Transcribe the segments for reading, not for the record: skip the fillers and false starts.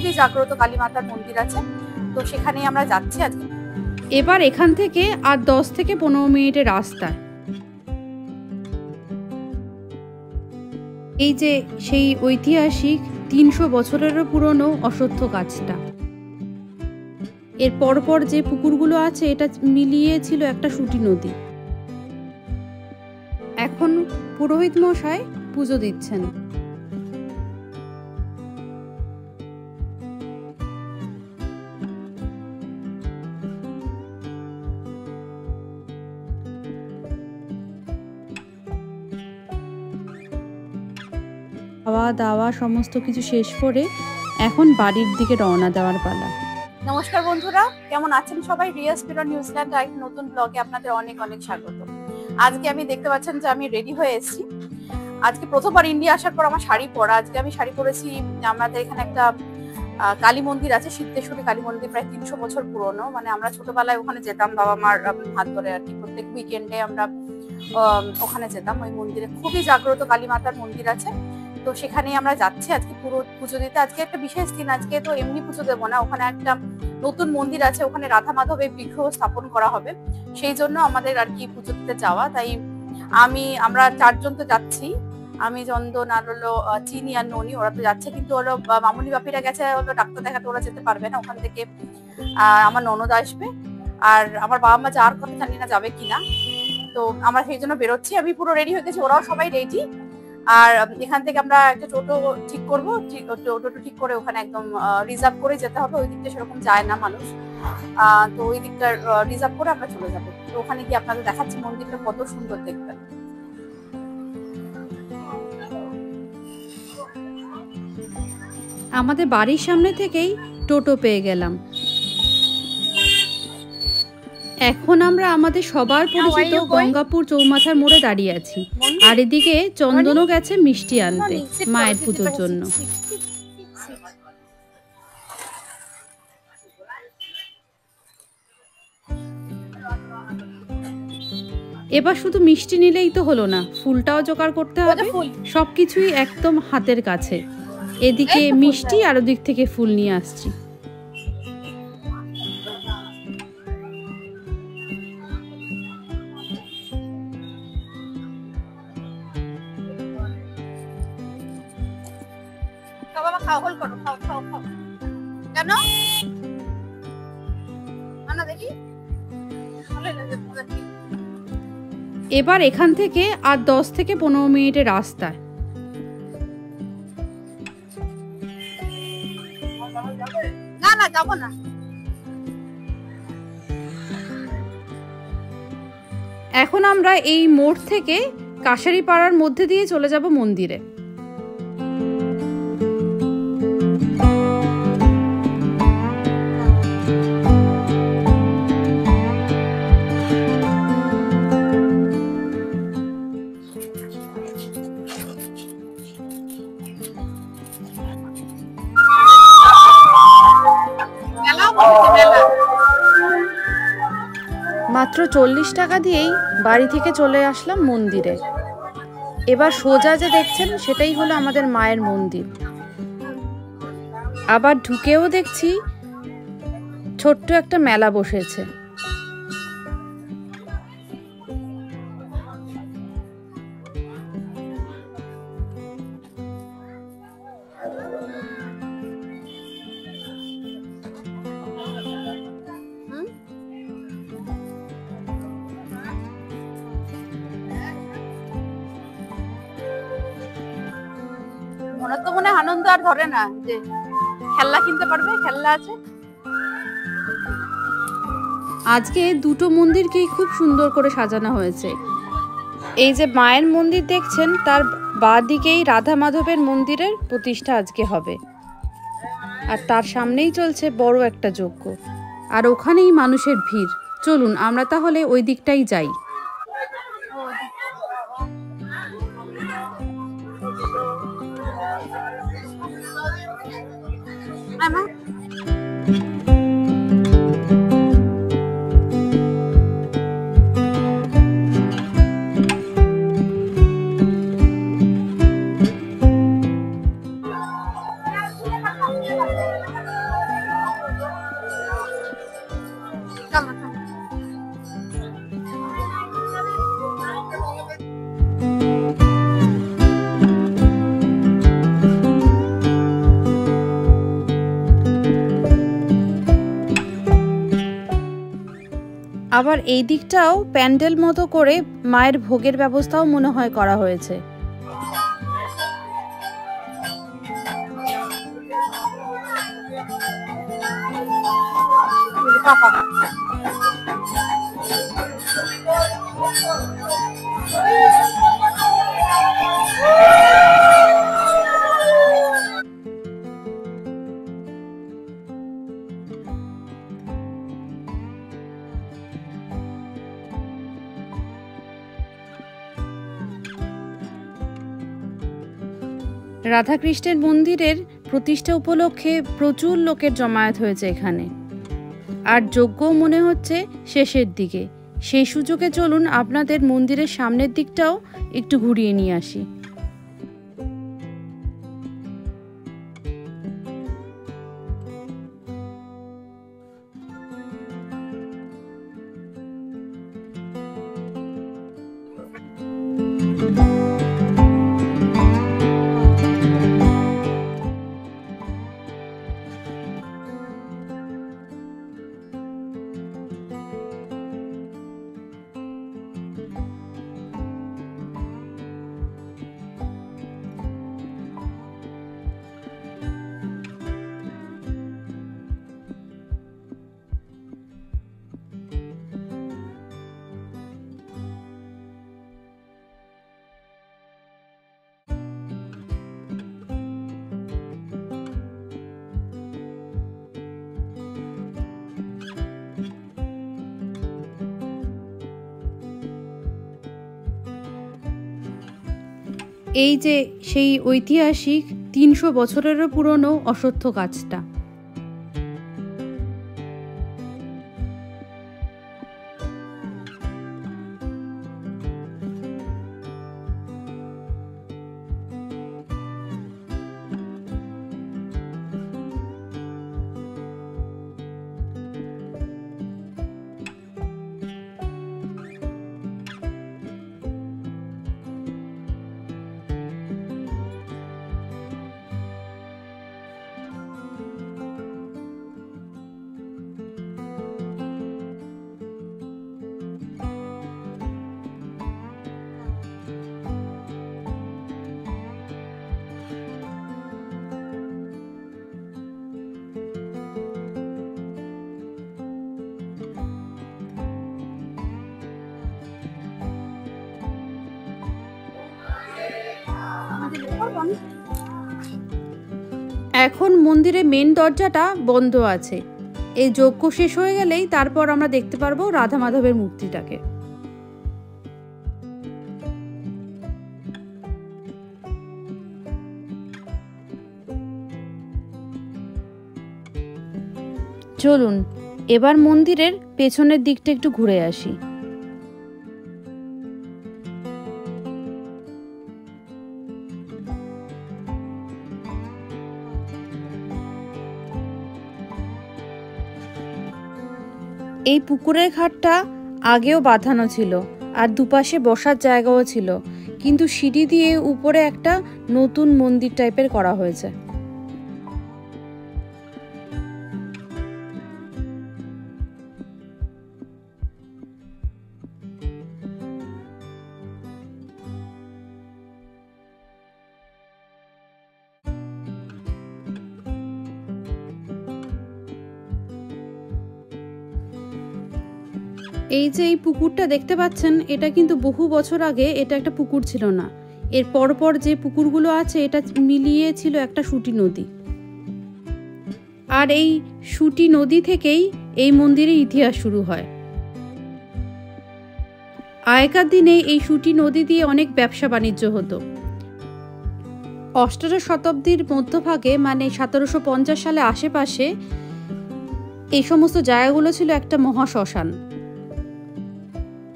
খুবই জাগ্রত কালী মাতার মন্দির আছে, তো সেখানেই আমরা যাচ্ছি আজকে। এবার এখান থেকে আর 10 থেকে 15 মিনিটের রাস্তা। এই যে সেই ঐতিহাসিক 300 বছরেরও পুরনো অশ্বত্থ গাছটা, এর পরপর যে পুকুরগুলো আছে এটা মিলিয়ে ছিল একটা সুটি নদী। এখন পুরোহিত মশাই পুজো দিচ্ছেন। খাওয়া দাওয়া সমস্ত কিছু শেষ করে এখন বাড়ির দিকে রওনা দেওয়ার পালা। নমস্কার বন্ধুরা, কেমন আছেন সবাই? রিয়া স্পিরো নিউজিল্যান্ড আর একটা নতুন ব্লগে আপনাদের অনেক অনেক স্বাগত। আজকে আমি দেখতে পাচ্ছেন যে আমি রেডি হয়ে এসেছি। আজকে প্রথমবার ইন্ডিয়া আসার পর আমার শাড়ি পরা। আজকে আমি শাড়ি পরেছি। আমাদের এখানে একটা কালী মন্দির আছে, সিদ্ধেশ্বরী কালী মন্দির, প্রায় 300 বছর পুরনো। মানে আমরা ছোটবেলায় ওখানে যেতাম বাবা মার হাত ধরে আর কি। প্রত্যেক উইকেন্ডে আমরা ওখানে যেতাম ওই মন্দিরে। খুবই জাগ্রত কালী মাতার মন্দির আছে, তো সেখানেই আমরা যাচ্ছি আজকে পুরো পুজো দিতে। আজকে একটা বিশেষ দিন, আজকে তো এমনি পুজো দেবো না, ওখানে একটা নতুন মন্দির আছে, ওখানে রাধা মাধবের বিগ্রহ স্থাপন করা হবে, সেই জন্য আমাদের আর কি পুজো দিতে যাওয়া। তাই আমরা 4 জন তো যাচ্ছি, আমি, চন্দন আর হলো চিনি আর ননি, ওরা তো যাচ্ছে। কিন্তু হলো মামুনি বাপিরা গেছে হলো ডাক্তার দেখাতে, ওরা যেতে পারবে না। ওখান থেকে আমার ননদ আসবে, আর আমার বাবা মা যাওয়ার কথা জানি না যাবে কিনা, তো আমরা সেই জন্য বেরোচ্ছি। আমি পুরো রেডি হয়ে গেছি, ওরাও সবাই রেডি। আর এখান থেকে আমরা একটা টোটো ঠিক করবো, টোটো ঠিক করে ওখানে একদম রিজার্ভ করে যেতে হবে। ওই দিকটা সেরকম যায় না মানুষ, তো ওই দিকটা রিজার্ভ করে আমরা চলে যাবো। তো ওখানে গিয়ে আপনাদের দেখাচ্ছি মন্দিরটা কত সুন্দর দেখবেন। আমাদের বাড়ির সামনে থেকেই টোটো পেয়ে গেলাম। এখন আমরা আমাদের সবার পরিচিত গঙ্গাপুর চৌমাথার মোড়ে দাঁড়িয়ে আছি, আর এদিকে চন্দনও গেছে মিষ্টি আনতে মায়ের পুজোর জন্য। এবার শুধু মিষ্টি নিলেই তো হলো না, ফুলটাও জোগাড় করতে হবে। সবকিছুই একদম হাতের কাছে। এদিকে মিষ্টি আর ওদিক থেকে ফুল নিয়ে আসছি। এবার এখান থেকে আর 10 থেকে 15 মিনিটের রাস্তা। না যাবো না। এখন আমরা এই মোড় থেকে কাশারি পাড়ার মধ্যে দিয়ে চলে যাব মন্দিরে। মাত্র 40 টাকা দিয়েই বাড়ি থেকে চলে আসলাম মন্দিরে। এবার সোজা যে দেখছেন সেটাই হলো আমাদের মায়ের মন্দির। আবার ঢুকেও দেখছি ছোট্ট একটা মেলা বসেছে। মনে আনন্দ আর ধরে না যে খেলনা কিনতে পারবে, খেলনা আছে। আজকে দুটো মন্দিরকেই খুব সুন্দর করে সাজানো হয়েছে। এই যে মায়ের মন্দির দেখছেন, তার বাঁ দিকেই রাধা মাধবের মন্দিরের প্রতিষ্ঠা আজকে হবে, আর তার সামনেই চলছে বড় একটা যজ্ঞ, আর ওখানেই মানুষের ভিড়। চলুন আমরা তাহলে ওই দিকটাই যাই। আবার এই দিকটাও প্যান্ডেল মতো করে মায়ের ভোগের ব্যবস্থাও মনে হয় করা হয়েছে। রাধাকৃষ্ণের মন্দিরের প্রতিষ্ঠা উপলক্ষে প্রচুর লোকের জমায়েত হয়েছে এখানে, আর যজ্ঞও মনে হচ্ছে শেষের দিকে। সেই সুযোগে চলুন আপনাদের মন্দিরের সামনের দিকটাও একটু ঘুরিয়ে নিয়ে আসি। এই যে সেই ঐতিহাসিক 300 বছরেরও পুরনো অশ্বত্থ গাছটা, এখন মন্দিরে মেন দরজাটা বন্ধ আছে। এই যজ্ঞ শেষ হয়ে গেলেই তারপর আমরা দেখতে পারবো রাধা মাধবের মূর্তিটাকে। চলুন এবার মন্দিরের পেছনের দিকটা একটু ঘুরে আসি। এই পুকুরের ঘাটটা আগেও বাঁধানো ছিল, আর দুপাশে বসার জায়গাও ছিল, কিন্তু সিঁড়ি দিয়ে উপরে একটা নতুন মন্দির টাইপের করা হয়েছে। এই যে এই পুকুরটা দেখতে পাচ্ছেন, এটা কিন্তু বহু বছর আগে এটা একটা পুকুর ছিল না। এর পরপর যে পুকুরগুলো আছে এটা মিলিয়ে ছিল একটা সুটি নদী, আর এই সুটি নদী থেকেই এই মন্দিরের ইতিহাস শুরু হয়। আগেকার দিনে এই সুটি নদী দিয়ে অনেক ব্যবসা বাণিজ্য হতো। অষ্টাদশ শতাব্দীর মধ্যভাগে, মানে 1750 সালে আশেপাশে, এই সমস্ত জায়গাগুলো ছিল একটা মহাশ্মশান।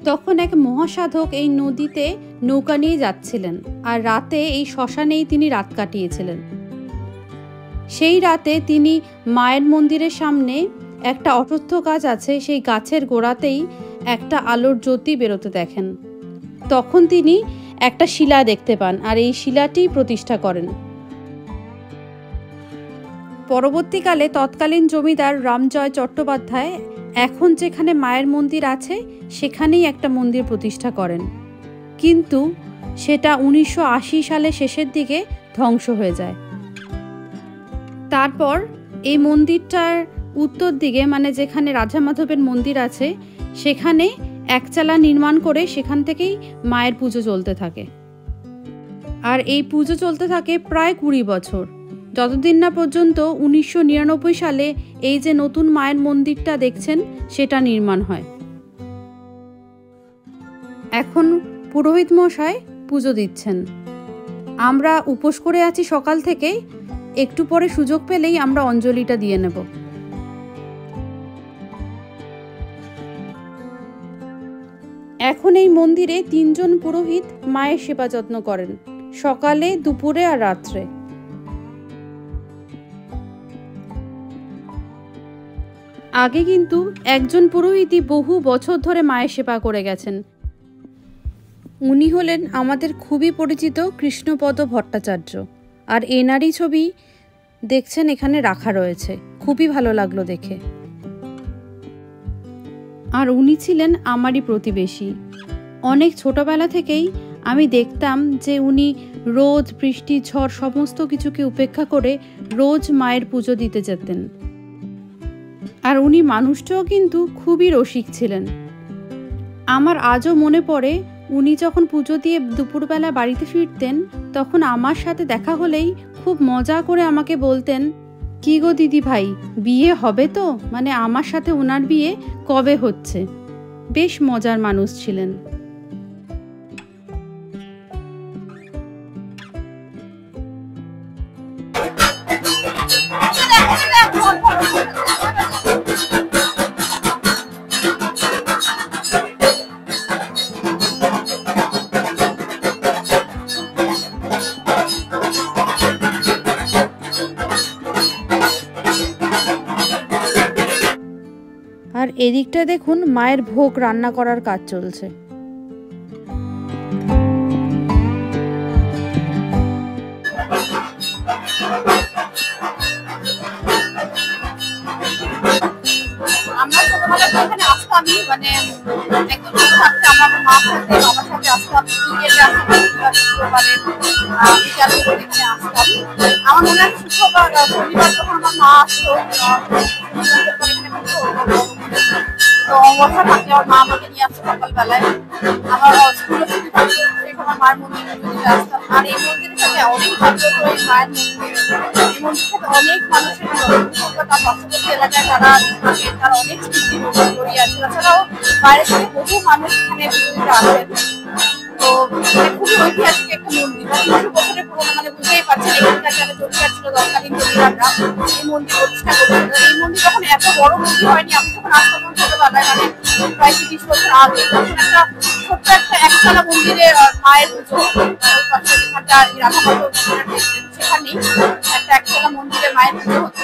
তখন এক মহাসাধক এই নদীতে নৌকা নিয়ে যাচ্ছিলেন, আর রাতে এই শ্মশানেই তিনি রাত কাটিয়েছিলেন। সেই রাতে তিনি মায়ের মন্দিরের সামনে একটা অশ্বত্থ গাছ আছে, সেই গাছের গোড়াতেই একটা আলোর জ্যোতি বেরোতে দেখেন। তখন তিনি একটা শিলা দেখতে পান, আর এই শিলাটি প্রতিষ্ঠা করেন। পরবর্তীকালে তৎকালীন জমিদার রামজয় চট্টোপাধ্যায় এখন যেখানে মায়ের মন্দির আছে সেখানেই একটা মন্দির প্রতিষ্ঠা করেন, কিন্তু সেটা 1980 সালে শেষের দিকে ধ্বংস হয়ে যায়। তারপর এই মন্দিরটার উত্তর দিকে, মানে যেখানে রাধা মাধবের মন্দির আছে, সেখানে একচালা নির্মাণ করে সেখান থেকেই মায়ের পুজো চলতে থাকে। আর এই পুজো চলতে থাকে প্রায় 20 বছর, যতদিন না পর্যন্ত 1999 সালে এই যে নতুন মায়ের মন্দিরটা দেখছেন সেটা নির্মাণ হয়। এখন পুরোহিত মশাই পুজো দিচ্ছেন। আমরা উপোস করে আছি সকাল থেকে, একটু পরে সুযোগ পেলেই আমরা অঞ্জলিটা দিয়ে নেব। এখন এই মন্দিরে 3 জন পুরোহিত মায়ের সেবা যত্ন করেন, সকালে, দুপুরে আর রাত্রে। আগে কিন্তু একজন পুরোহিতই বহু বছর ধরে মায়ের সেবা করে গেছেন। উনি হলেন আমাদের খুবই পরিচিত কৃষ্ণপদ ভট্টাচার্য। আর এনারই ছবি দেখছেন এখানে রাখা রয়েছে, খুবই ভালো লাগলো দেখে। আর উনি ছিলেন আমারই প্রতিবেশী। অনেক ছোটবেলা থেকেই আমি দেখতাম যে উনি রোদ, বৃষ্টি, ঝড় সমস্ত কিছুকে উপেক্ষা করে রোজ মায়ের পুজো দিতে যেতেন। আর উনি মানুষটাও কিন্তু খুবই রসিক ছিলেন। আমার আজও মনে পড়ে, উনি যখন পুজো দিয়ে দুপুরবেলা বাড়িতে ফিরতেন, তখন আমার সাথে দেখা হলেই খুব মজা করে আমাকে বলতেন, কি গো দিদি ভাই, বিয়ে হবে তো? মানে আমার সাথে ওনার বিয়ে কবে হচ্ছে? বেশ মজার মানুষ ছিলেন। আর এদিকটা দেখুন মায়ের ভোগ রান্না করার কাজ চলছে। আমরা ছোটবেলায় এখানে আসতামই, মানে একদম থাকতে আমরা মা সাথে বাবার সাথে আসতাম, বিকেলে আসতাম। আমার মনে হয় শুক্রবার শনিবার যখন আমার মা আসতো, তো অবস্থা থাকলে আমার মা আমাকে নিয়ে আসতো সকালবেলায়। আমার স্কুলে ছুটি থাকতো, আমার মার মন্দিরে আসতাম। আর এই মন্দিরের সাথে অনেক ভাগ্য করে মায়ের মন্দির, এই মন্দিরের সাথে অনেক মানুষের তার পার্শ্ববর্তী এলাকায় যারা থাকে তারা অনেক স্মৃতি জড়িয়ে আছে। তাছাড়াও বাইরে থেকে বহু মানুষ এখানে পুজোতে আসেন। তো খুবই ঐতিহাসিক একটা মন্দির, 300 বছরের পুরোনো, মানে বুঝতেই পারছেন এখানকার যারা জমিদার ছিল তৎকালীন জমিদাররা এই মন্দির প্রতিষ্ঠা করেছিল। এই মন্দির যখন এত বড় মন্দির হয়নি, আমি যখন আসতাম ছোটবেলায়, মানে প্রায় 30 বছর আগে, তখন একটা ছোট্ট একটা একতলা মন্দিরে মায়ের পুজো, সেখানেই একটা একতলা মন্দিরে মায়ের পুজো হতো।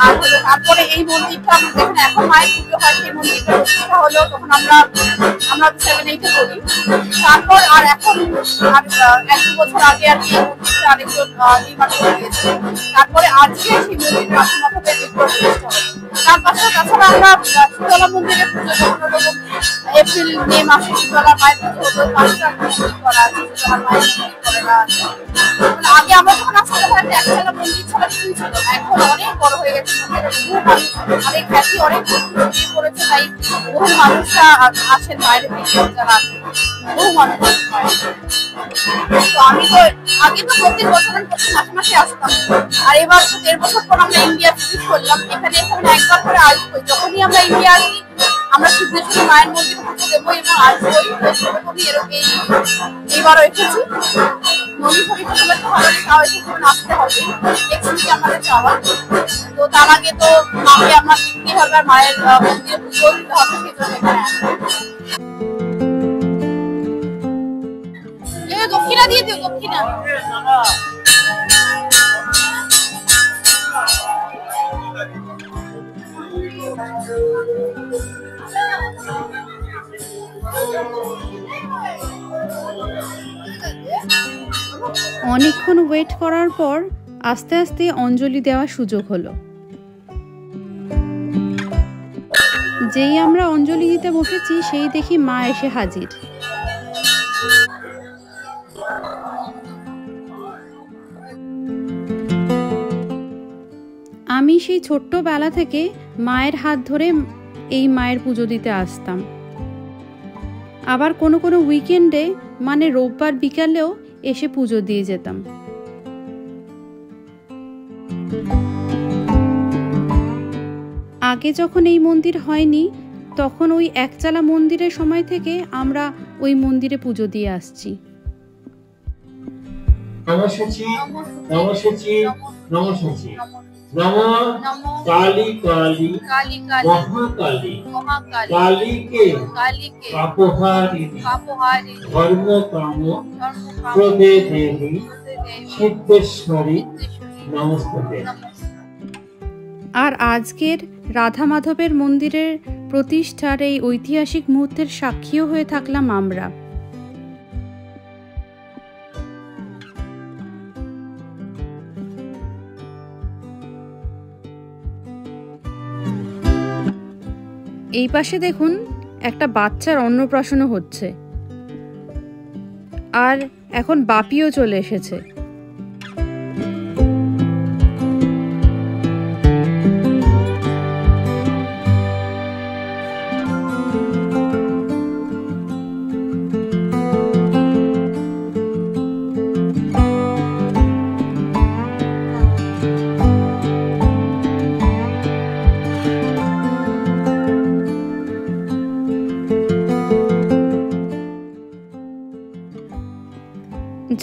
আর হলো তারপরে এই মন্দিরটা যেখানে এখন মায়ের পুজো হয়, সেই মন্দিরটা প্রতিষ্ঠা হলো তখন আমরা 7-8 করি। তারপর আর এখন আর 1-2 বছর আগে আর কি এই মন্দিরটা আরেকজন নির্মাণ করে দিয়েছে। তারপরে আজকে সেই মন্দির রাধামাধবের প্রতিষ্ঠা হলো। তাছাড়া আমরা শীতলা মন্দিরের পুজো যখন হলো এপ্রিল মে মাসে শীতলা মায়ের পুজো হতো, 5টা মন্দির করা আছে, শীতলা মায়ের মন্দির করা আছে। আগে আমরা যখন আসতাম তখন একতলা মন্দির ছিল, এখন অনেক বড় হয়ে গেছে মন্দিরের, আর এই খ্যাতি অনেক ছড়িয়ে পড়েছে। তাই বহু মানুষরা আসেন বাইরে থেকে, যারা আসেন বহু মানুষ। তো আমি তো আগে তো প্রত্যেক বছর মাসে মাসে আসতাম, আর এবার তো 1.5 বছর পর আমরা ইন্ডিয়া ভিজিট করলাম। এখানে একবার করে আসবো, যখনই আমরা ইন্ডিয়া আসি আমরা সিদ্ধেশ্বরী মায়ের মন্দিরে পুজো দেবো এবং আসবোই। এইবারও এসেছি, নদী পরিক্রমা তো ভালো তাও এসেছি, আসতে হবে, দেখছি আমাদের যাওয়া। তো তার আগে তো মাকে আমার দেখতে হবে, মায়ের মন্দিরে পুজো দিতে হবে, সেই জন্য এখানে দক্ষিণা দিয়ে দিও, দক্ষিণা। অনেকক্ষণ ওয়েট করার পর আস্তে আস্তে অঞ্জলি দেওয়ার সুযোগ হলো। যেই আমরা অঞ্জলি দিতে বসেছি সেই দেখি মা এসে হাজির। আমি সেই ছোট্টবেলা থেকে মায়ের হাত ধরে এই মায়ের পুজো দিতে আসতাম। আবার কোনো কোনো উইকেন্ডে মানে রোববার বিকালেও এসে পুজো দিয়ে যেতাম। আগে যখন এই মন্দির হয়নি তখন ওই একচালা মন্দিরের সময় থেকে আমরা ওই মন্দিরে পুজো দিয়ে আসছি। নমঃশুচি নমঃশুচি নমঃশুচি নমো কালী কালী মহাকালী কালীকে পাপহারিণী ধর্ম কাম প্রদে দেবী সিদ্ধেশ্বরী নমস্তে। আর আজকের রাধা মাধবের মন্দিরের প্রতিষ্ঠার এই ঐতিহাসিক মুহূর্তের সাক্ষীও হয়ে থাকলাম আমরা। এই পাশে দেখুন একটা বাচ্চার অন্নপ্রাশনও হচ্ছে, আর এখন বাপিও চলে এসেছে।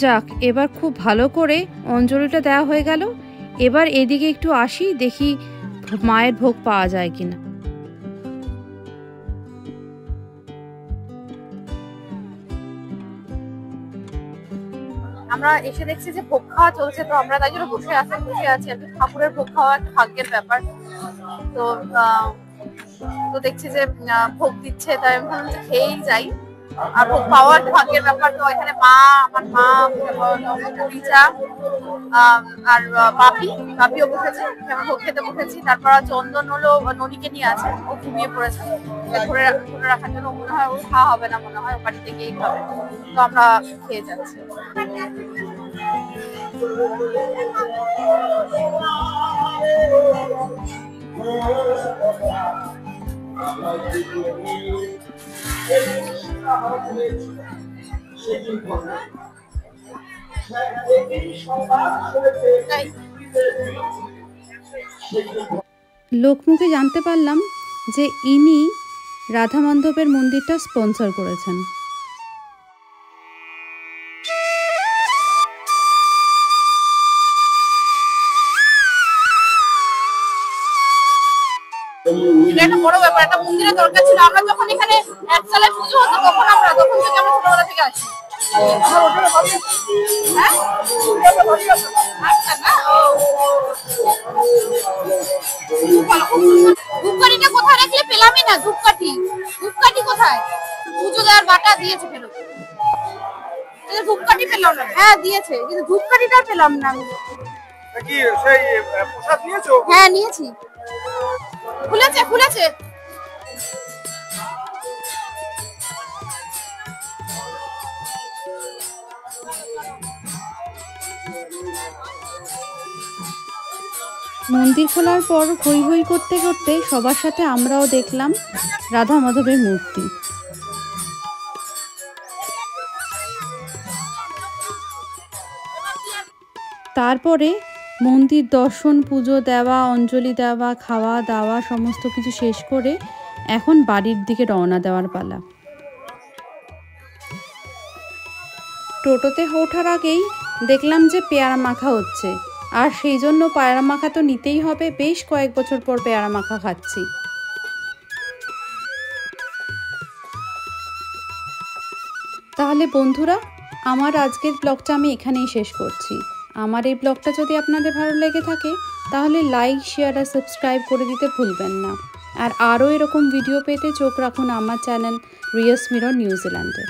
যাক, এবার খুব ভালো করে অঞ্জলিটা দেওয়া হয়ে গেল। এবার এদিকে একটু আসি, দেখি মায়ের ভোগ পাওয়া যায় কিনা। আমরা এসে দেখছি যে ভোগ খাওয়া চলছে, তো আমরা তাই জন্য বসে আছি আর কি। ঠাকুরের ভোগ খাওয়া একটা ভাগ্যের ব্যাপার। তো দেখছি যে ভোগ দিচ্ছে, তাই আমি ভাবলাম যে খেয়েই যাই। আর ভোগ পাওয়া একটা ভাগ্যের ব্যাপার। তো এখানে আমার মা রিচা আর বাপিও বসেছে, আমি ভোগ খেতে বসেছি। তারপর চন্দন হলো ননিকে নিয়ে আছে, ও ঘুমিয়ে পড়েছে। ধরে রাখার জন্য মনে হয় ওর খাওয়া হবে না, মনে হয় বাড়িতে গিয়েই খাবে। তো আমরা খেয়ে যাচ্ছি। লোকমুখে জানতে পারলাম যে ইনি রাধা মাধবের মন্দিরটা স্পন্সর করেছেন। একটা বড় ব্যাপার, একটা মন্দিরের দরকার ছিল। আমরা যখন এখানে একচালায় পুজো হতো তখন থেকে আমরা ছোটবেলা থেকে আসি। ধূপকাঠিটা কোথায় রাখলে পেলামই না। ধূপকাঠি কোথায়? পুজো দেওয়ার বাটা দিয়েছে ফেরত, ধূপকাঠি পেলাম না। হ্যাঁ দিয়েছে, কিন্তু ধূপকাঠিটা পেলাম না। কি সেই প্রসাদ নিয়েছো? হ্যাঁ নিয়েছি। খুলেছে মন্দির খোলার পর হই হই করতে করতে সবার সাথে আমরাও দেখলাম রাধা মাধবের মূর্তি। তারপরে মন্দির দর্শন, পুজো দেওয়া, অঞ্জলি দেওয়া, খাওয়া দাওয়া সমস্ত কিছু শেষ করে এখন বাড়ির দিকে রওনা দেওয়ার পালা। টোটোতে ওঠার আগেই দেখলাম যে পেয়ারা মাখা হচ্ছে, আর সেই জন্য পেয়ারা মাখা তো নিতেই হবে। বেশ কয়েক বছর পর পেয়ারা মাখা খাচ্ছি। তাহলে বন্ধুরা, আমার আজকের ব্লগটা আমি এখানেই শেষ করছি। আমার এই ব্লগটা যদি আপনাদের ভালো লেগে থাকে তাহলে লাইক, শেয়ার আর সাবস্ক্রাইব করে দিতে ভুলবেন না। আর আরও এরকম ভিডিও পেতে চোখ রাখুন আমার চ্যানেল রিয়াস মিরর নিউজিল্যান্ডে।